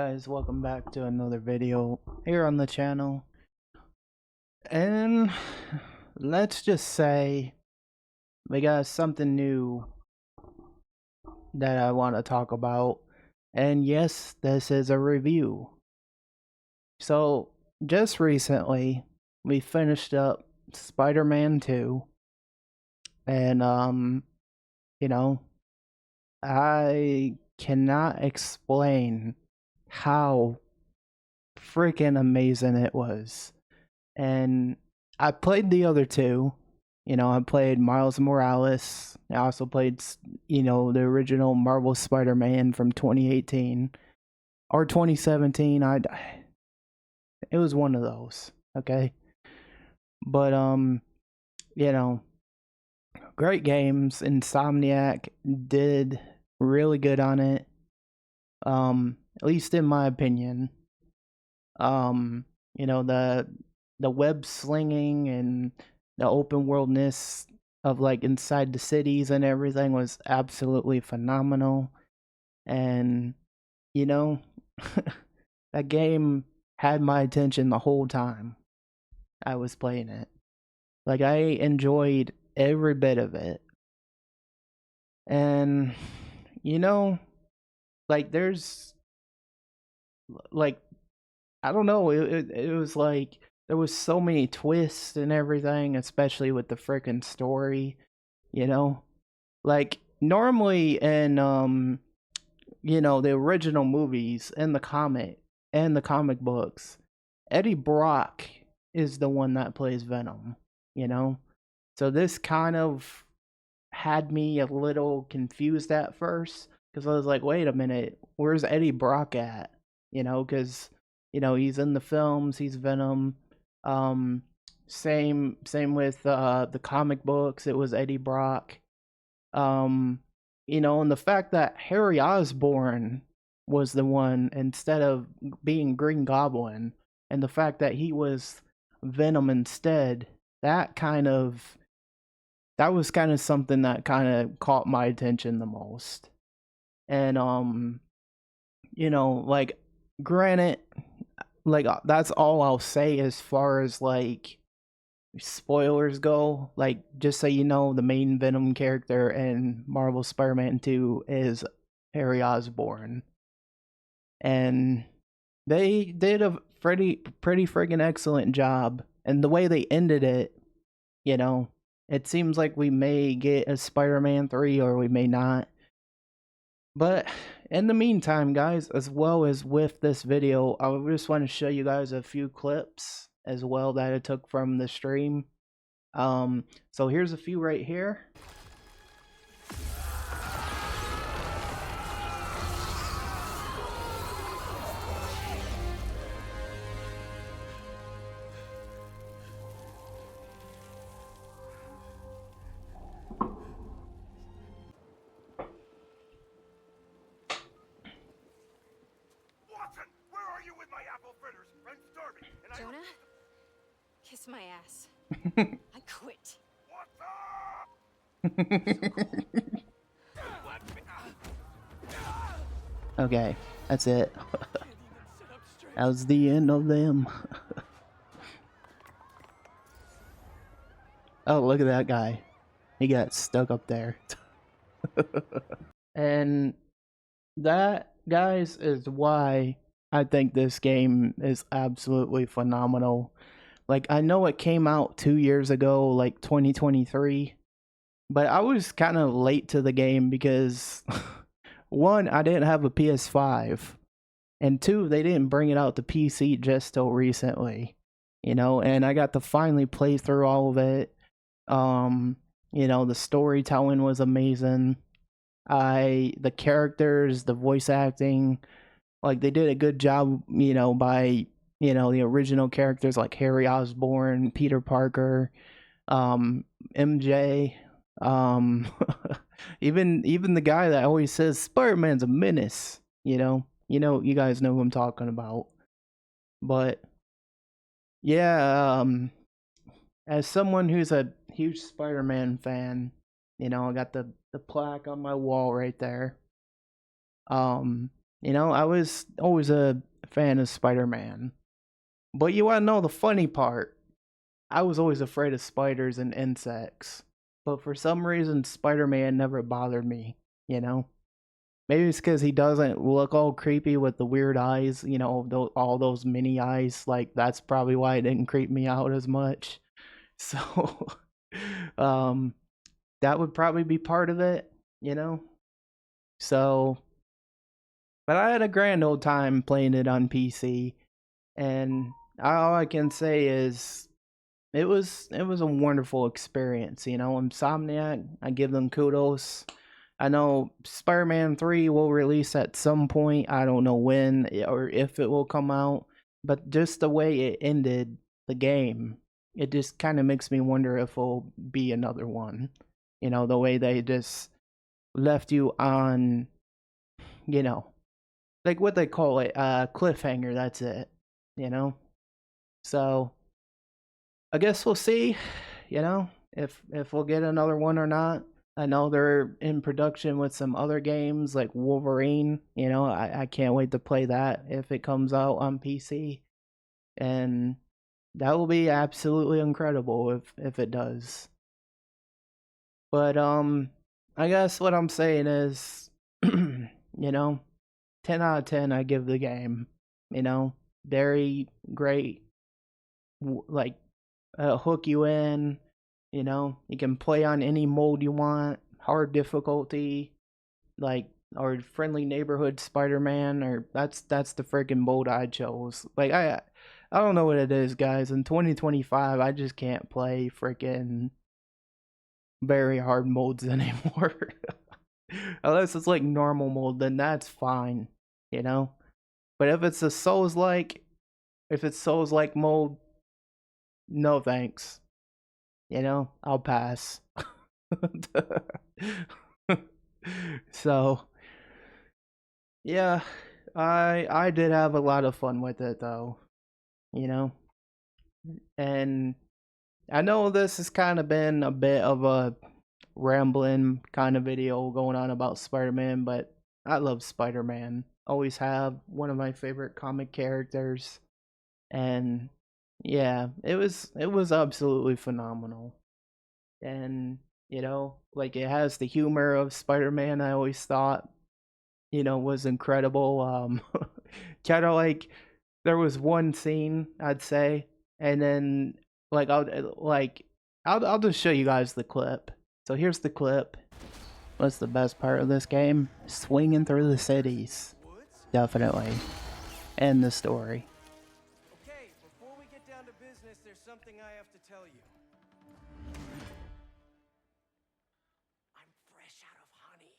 guys, welcome back to another video here on the channel. And let's just say we got something new that I want to talk about. And yes, this is a review. So just recently we finished up Spider-Man 2. And you know, I cannot explain how freaking amazing it was. And I played the other two. I played Miles Morales. I also played, the original Marvel Spider-Man from 2018 or 2017. It was one of those, okay? But great games. Insomniac did really good on it. At least in my opinion. The web slinging and the open worldness of like inside the cities and everything was absolutely phenomenal. And that game had my attention the whole time I was playing it. Like, I enjoyed every bit of it. And like, there's like, I don't know, it was like there was so many twists and everything, especially with the freaking story, Like, normally in the original movies and the comic books, Eddie Brock is the one that plays Venom, So this kind of had me a little confused at first, because I was like, wait a minute, where's Eddie Brock at? Because he's in the films, he's Venom. Same with the comic books, it was Eddie Brock. And the fact that Harry Osborn was the one instead of being Green Goblin, and the fact that he was Venom instead, that was kind of something that kind of caught my attention the most. And like, granted, like, that's all I'll say as far as like spoilers go. Like, just so you know, the main Venom character in Marvel Spider-Man 2 is Harry Osborn. And they did a pretty friggin' excellent job. And the way they ended it, it seems like we may get a Spider-Man 3 or we may not. But in the meantime, guys, as well as with this video, I just want to show you guys a few clips as well that I took from the stream. So here's a few right here. Jonah, kiss my ass. I quit. Okay, that's it. That was the end of them. Oh, look at that guy. He got stuck up there. And that, guys, is why I think this game is absolutely phenomenal. Like, I know it came out 2 years ago, like 2023, but I was kind of late to the game because one, I didn't have a PS5, and two, they didn't bring it out to PC just till recently, and I got to finally play through all of it. The storytelling was amazing. The characters, the voice acting, like, they did a good job, by, the original characters like Harry Osborn, Peter Parker, MJ, even the guy that always says Spider-Man's a menace, you guys know who I'm talking about. But yeah, as someone who's a huge Spider-Man fan, I got the plaque on my wall right there. You know, I was always a fan of Spider-Man. But you want to know the funny part? I was always afraid of spiders and insects. But for some reason, Spider-Man never bothered me, you know? Maybe it's because he doesn't look all creepy with the weird eyes, you know, all those mini eyes. Like, that's probably why it didn't creep me out as much. So, um, that would probably be part of it, you know? So, but I had a grand old time playing it on PC, and all I can say is it was a wonderful experience. You know, Insomniac, I give them kudos. I know Spider-Man 3 will release at some point. I don't know when or if it will come out, but just the way it ended the game, it just kind of makes me wonder if it'll be another one. You know, the way they just left you on, you know, like what they call it, cliffhanger, that's it. You know? So I guess we'll see, you know, if we'll get another one or not. I know they're in production with some other games like Wolverine. You know, I can't wait to play that if it comes out on PC. And that will be absolutely incredible if it does. But I guess what I'm saying is you know, 10 out of 10 I give the game. You know, very great, like hook you in. You know, you can play on any mode you want, hard difficulty, like or friendly neighborhood Spider-Man, or that's the freaking mode I chose. Like I don't know what it is, guys. In 2025, I just can't play freaking very hard modes anymore. Unless it's like normal mode, then that's fine, you know. But if it's a Souls like, if it's Souls like mode, no thanks. You know, I'll pass. So yeah, I did have a lot of fun with it though, you know, and I know this has kind of been a bit of a rambling kind of video going on about Spider-Man, but I love Spider-Man. Always have, one of my favorite comic characters, and yeah, it was absolutely phenomenal. And you know, like it has the humor of Spider-Man. I always thought, you know, was incredible. Kind of like there was one scene I'd say, and then I'll just show you guys the clip. So here's the clip. What's the best part of this game? Swinging through the cities, definitely, and the story. Okay, before we get down to business, there's something I have to tell you. I'm fresh out of honey.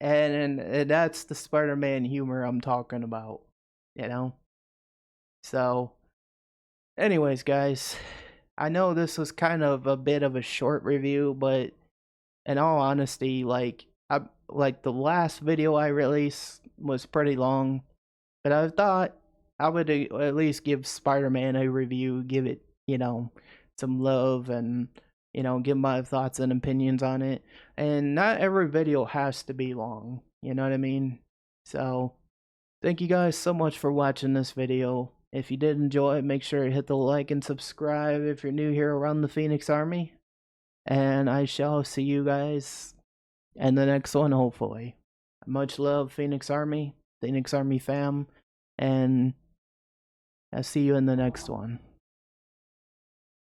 And that's the Spider-Man humor I'm talking about, you know. So, anyways, guys, I know this was kind of a bit of a short review, but in all honesty, like the last video I released was pretty long, but I thought I would at least give Spider-Man a review, give it, you know, some love, and you know, give my thoughts and opinions on it. And not every video has to be long, you know what I mean? So, thank you guys so much for watching this video. If you did enjoy it, make sure to hit the like and subscribe if you're new here around the Phoenix Army. And I shall see you guys in the next one, hopefully. Much love, Phoenix Army fam, and I'll see you in the next one.